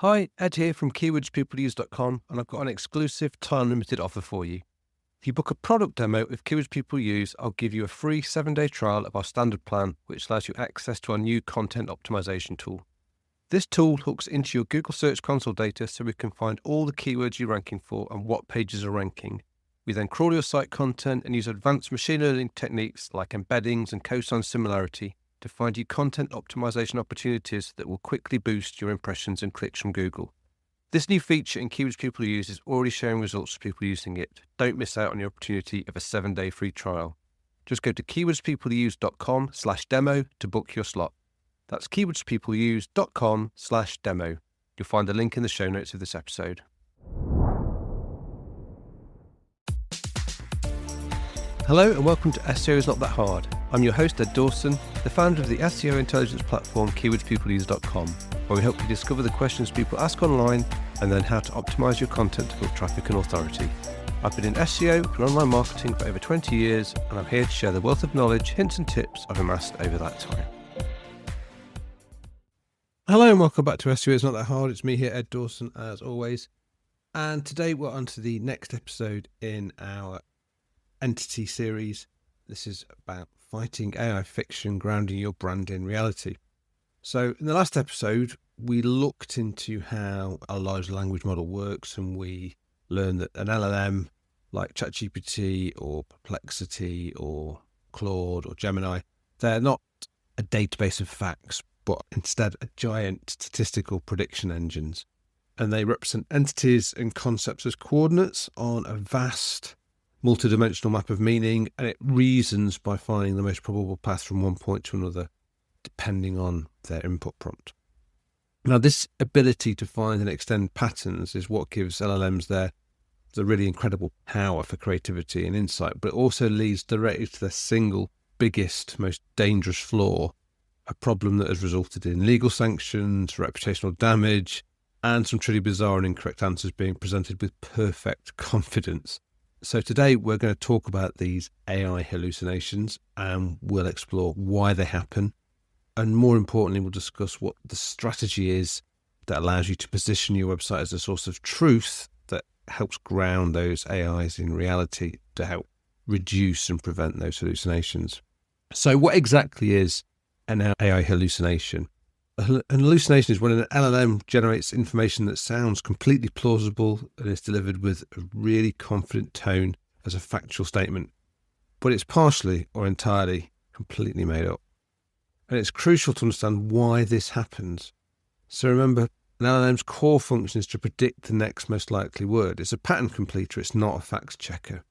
Hi, Ed here from keywordspeopleuse.com, and I've got an exclusive time-limited offer for you. If you book a product demo with Keywords People Use, I'll give you a free 7-day trial of our standard plan, which allows you access to our new content optimization tool. This tool hooks into your Google Search Console data so we can find all the keywords you're ranking for and what pages are ranking. We then crawl your site content and use advanced machine learning techniques like embeddings and cosine similarity to find you content optimization opportunities that will quickly boost your impressions and clicks from Google. This new feature in Keywords People Use is already showing results for people using it. Don't miss out on the opportunity of a 7-day free trial. Just go to keywordspeopleuse.com/demo to book your slot. That's keywordspeopleuse.com/demo. You'll find the link in the show notes of this episode. Hello and welcome to SEO is Not That Hard. I'm your host Ed Dawson, the founder of the SEO intelligence platform keywordspeopleuse.com, where we help you discover the questions people ask online and then how to optimize your content to build traffic and authority. I've been in SEO and online marketing for over 20 years, and I'm here to share the wealth of knowledge, hints and tips I've amassed over that time. Hello and welcome back to SEO is Not That Hard. It's me here, Ed Dawson, as always. And today we're on to the next episode in our entity series. This is about fighting AI fiction, grounding your brand in reality. So in the last episode, we looked into how a large language model works, and we learned that an LLM like ChatGPT or Perplexity or Claude or Gemini, they're not a database of facts, but instead a giant statistical prediction engines. And they represent entities and concepts as coordinates on a vast multidimensional map of meaning, and it reasons by finding the most probable path from one point to another, depending on their input prompt. Now, this ability to find and extend patterns is what gives LLMs the really incredible power for creativity and insight, but it also leads directly to their single biggest, most dangerous flaw, a problem that has resulted in legal sanctions, reputational damage, and some truly bizarre and incorrect answers being presented with perfect confidence. So today we're going to talk about these AI hallucinations, and we'll explore why they happen. And more importantly, we'll discuss what the strategy is that allows you to position your website as a source of truth that helps ground those AIs in reality to help reduce and prevent those hallucinations. So what exactly is an AI hallucination? An hallucination is when an LLM generates information that sounds completely plausible and is delivered with a really confident tone as a factual statement, but it's partially or entirely completely made up. And it's crucial to understand why this happens. So remember, an LLM's core function is to predict the next most likely word. It's a pattern completer, it's not a fact checker.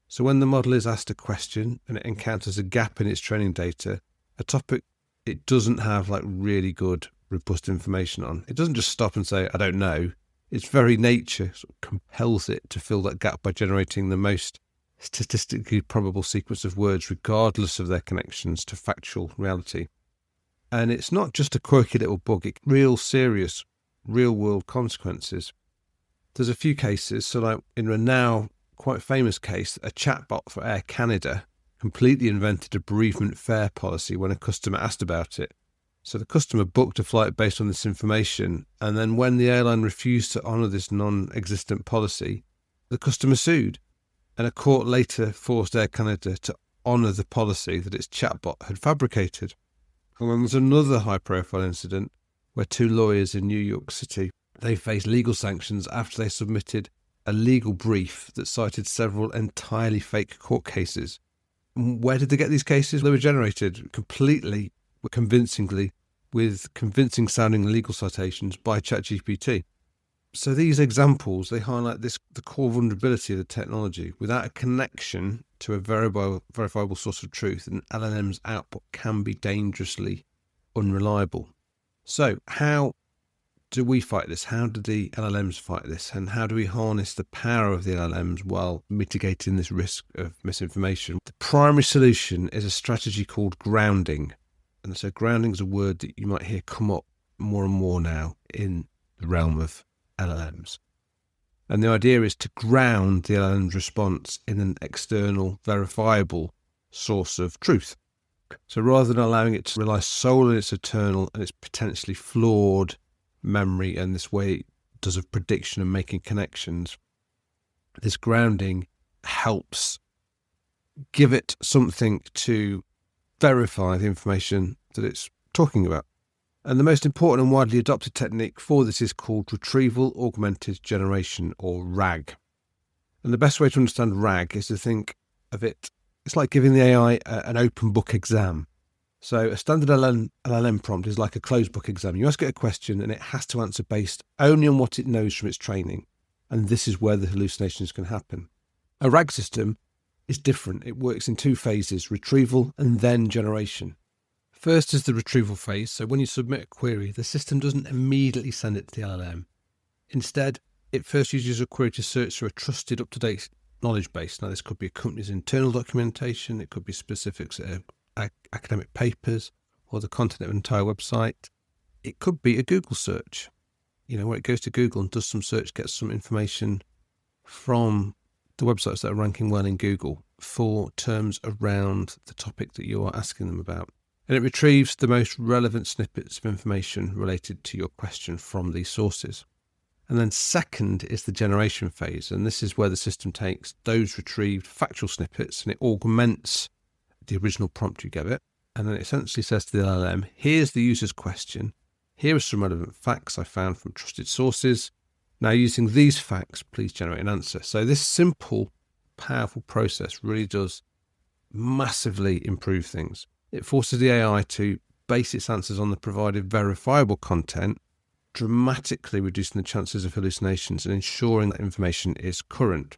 So when the model is asked a question and it encounters a gap in its training data, a topic it doesn't have really good, robust information on, it doesn't just stop and say, I don't know. Its very nature sort of compels it to fill that gap by generating the most statistically probable sequence of words, regardless of their connections to factual reality. And it's not just a quirky little bug, it's real serious, real-world consequences. There's a few cases. So in a now quite famous case, a chatbot for Air Canada completely invented a bereavement fare policy when a customer asked about it. So the customer booked a flight based on this information, and then when the airline refused to honour this non-existent policy, the customer sued, and a court later forced Air Canada to honour the policy that its chatbot had fabricated. And then there's another high-profile incident where 2 lawyers in New York City, they faced legal sanctions after they submitted a legal brief that cited several entirely fake court cases. Where did they get these cases? They were generated completely, convincingly, with convincing sounding legal citations by ChatGPT. So these examples, they highlight the core vulnerability of the technology. Without a connection to a verifiable source of truth, an LLM's output can be dangerously unreliable. So how do we fight this? How do the LLMs fight this? And how do we harness the power of the LLMs while mitigating this risk of misinformation? The primary solution is a strategy called grounding. And so grounding is a word that you might hear come up more and more now in the realm of LLMs. And the idea is to ground the LLM's response in an external, verifiable source of truth. So rather than allowing it to rely solely on its eternal and its potentially flawed memory and this way it does of prediction and making connections, this grounding helps give it something to verify the information that it's talking about. And the most important and widely adopted technique for this is called retrieval augmented generation, or RAG. And the best way to understand RAG is to think of it, it's like giving the AI an open book exam. So a standard LLM prompt is like a closed book exam. You ask it a question and it has to answer based only on what it knows from its training. And this is where the hallucinations can happen. A RAG system is different. It works in two phases, retrieval and then generation. First is the retrieval phase. So when you submit a query, the system doesn't immediately send it to the LLM. Instead, it first uses a query to search for a trusted, up-to-date knowledge base. Now, this could be a company's internal documentation. It could be specifics of academic papers or the content of an entire website. It could be a Google search, where it goes to Google and does some search, gets some information from the websites that are ranking well in Google for terms around the topic that you are asking them about. And it retrieves the most relevant snippets of information related to your question from these sources. And then second is the generation phase. And this is where the system takes those retrieved factual snippets and it augments the original prompt you gave it. And then it essentially says to the LLM, here's the user's question. Here are some relevant facts I found from trusted sources. Now, using these facts, please generate an answer. So this simple, powerful process really does massively improve things. It forces the AI to base its answers on the provided verifiable content, dramatically reducing the chances of hallucinations and ensuring that information is current.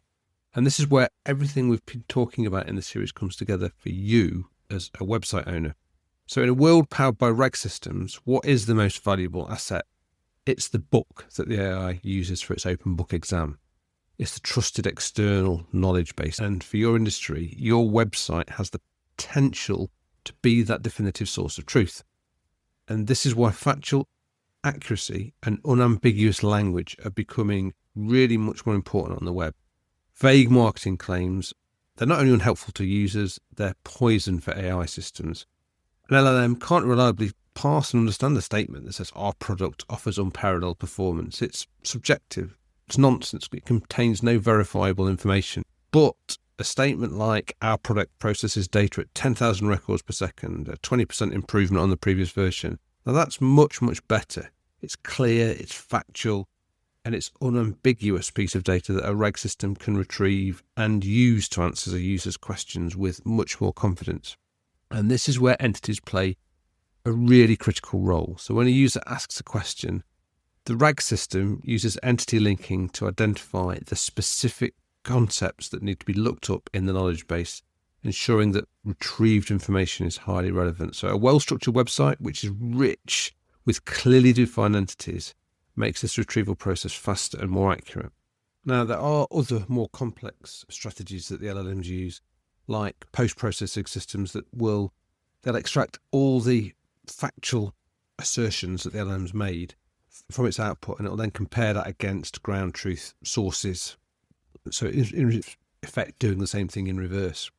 And this is where everything we've been talking about in the series comes together for you as a website owner. So in a world powered by RAG systems, what is the most valuable asset? It's the book that the AI uses for its open book exam. It's the trusted external knowledge base. And for your industry, your website has the potential to be that definitive source of truth. And this is why factual accuracy and unambiguous language are becoming really much more important on the web. Vague marketing claims, they're not only unhelpful to users, they're poison for AI systems. An LLM can't reliably parse and understand a statement that says our product offers unparalleled performance. It's subjective. It's nonsense. It contains no verifiable information. But a statement like our product processes data at 10,000 records per second, a 20% improvement on the previous version. Now that's much, much better. It's clear, it's factual, and it's unambiguous piece of data that a RAG system can retrieve and use to answer a user's questions with much more confidence. And this is where entities play a really critical role. So when a user asks a question, the RAG system uses entity linking to identify the specific concepts that need to be looked up in the knowledge base, ensuring that retrieved information is highly relevant. So a well-structured website, which is rich with clearly defined entities, makes this retrieval process faster and more accurate. Now, there are other more complex strategies that the LLMs use, like post-processing systems they'll extract all the factual assertions that the LLM's made from its output, and it'll then compare that against ground truth sources. So it's in effect doing the same thing in reverse.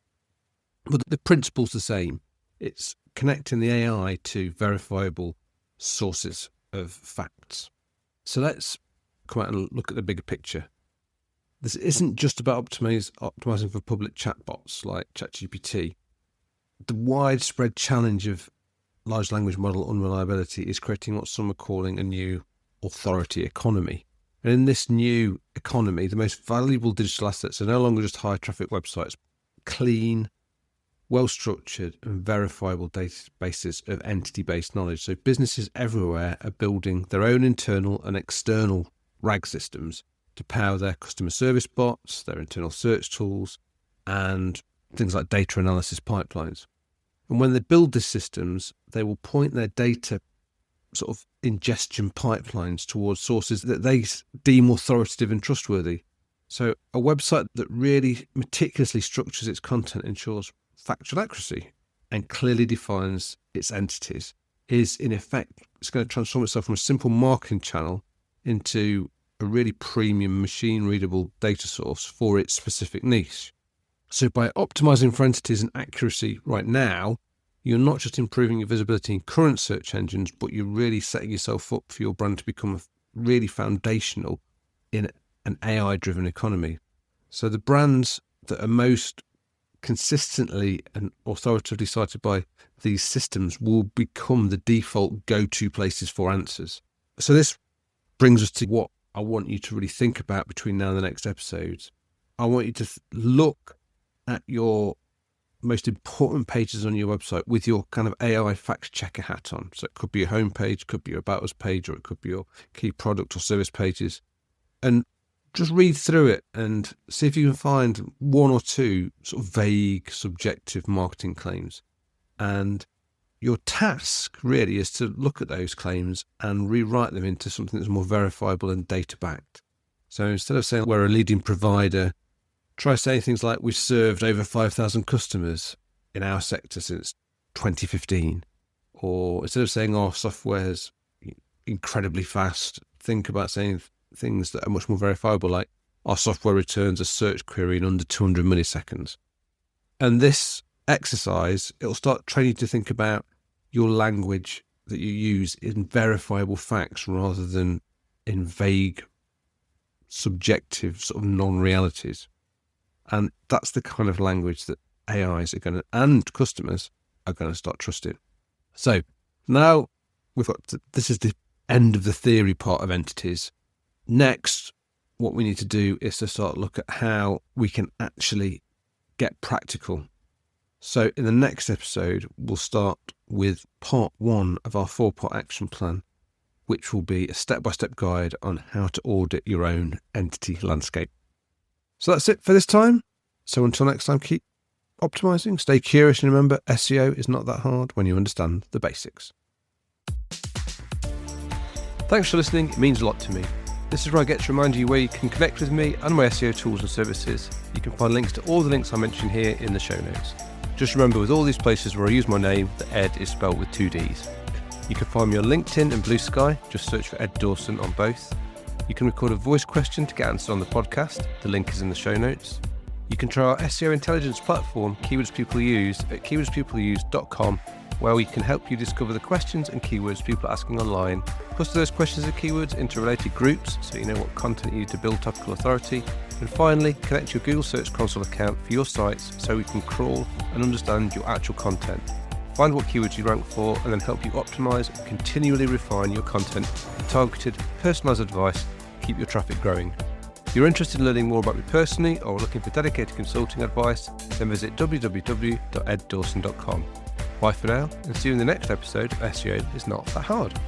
But the principle's the same. It's connecting the AI to verifiable sources of facts. So let's come out and look at the bigger picture. This isn't just about optimizing for public chatbots like ChatGPT. The widespread challenge of large language model unreliability is creating what some are calling a new authority economy. And in this new economy, the most valuable digital assets are no longer just high traffic websites, clean, well-structured and verifiable databases of entity-based knowledge. So businesses everywhere are building their own internal and external RAG systems to power their customer service bots, their internal search tools, and things like data analysis pipelines. And when they build these systems, they will point their data sort of ingestion pipelines towards sources that they deem authoritative and trustworthy. So a website that really meticulously structures its content ensures factual accuracy and clearly defines its entities is, in effect, it's going to transform itself from a simple marketing channel into a really premium machine-readable data source for its specific niche. So by optimizing for entities and accuracy right now, you're not just improving your visibility in current search engines, but you're really setting yourself up for your brand to become really foundational in an AI-driven economy. So the brands that are most consistently and authoritatively cited by these systems will become the default go-to places for answers. So this brings us to what I want you to really think about between now and the next episodes. I want you to look at your most important pages on your website with your kind of AI fact checker hat on. So it could be your homepage, could be your about us page, or it could be your key product or service pages. And just read through it and see if you can find one or two sort of vague, subjective marketing claims. And your task really is to look at those claims and rewrite them into something that's more verifiable and data-backed. So instead of saying we're a leading provider, try saying things like we've served over 5,000 customers in our sector since 2015. Or instead of saying our software's incredibly fast, think about saying things that are much more verifiable, like our software returns a search query in under 200 milliseconds. And this exercise, it'll start training you to think about your language that you use in verifiable facts rather than in vague, subjective sort of non-realities. And that's the kind of language that AIs are going to, and customers are going to start trusting. So now this is the end of the theory part of entities. Next, what we need to do is to start look at how we can actually get practical. So in the next episode, we'll start with part 1 of our 4-part action plan, which will be a step-by-step guide on how to audit your own entity landscape. So that's it for this time. So until next time, keep optimizing, stay curious, and remember, SEO is not that hard when you understand the basics. Thanks for listening. It means a lot to me. This is where I get to remind you where you can connect with me and my SEO tools and services. You can find links to all the links I mentioned here in the show notes. Just remember, with all these places where I use my name, the Ed is spelled with 2 Ds. You can find me on LinkedIn and Blue Sky. Just search for Ed Dawson on both. You can record a voice question to get answered on the podcast. The link is in the show notes. You can try our SEO intelligence platform, Keywords People Use, at keywordspeopleuse.com, where we can help you discover the questions and keywords people are asking online, cluster those questions and keywords into related groups so you know what content you need to build topical authority, and finally, connect your Google Search Console account for your sites so we can crawl and understand your actual content, find what keywords you rank for, and then help you optimize and continually refine your content with targeted, personalized advice to keep your traffic growing. If you're interested in learning more about me personally or looking for dedicated consulting advice, then visit www.eddawson.com. Bye for now, and see you in the next episode of SEO is Not That Hard.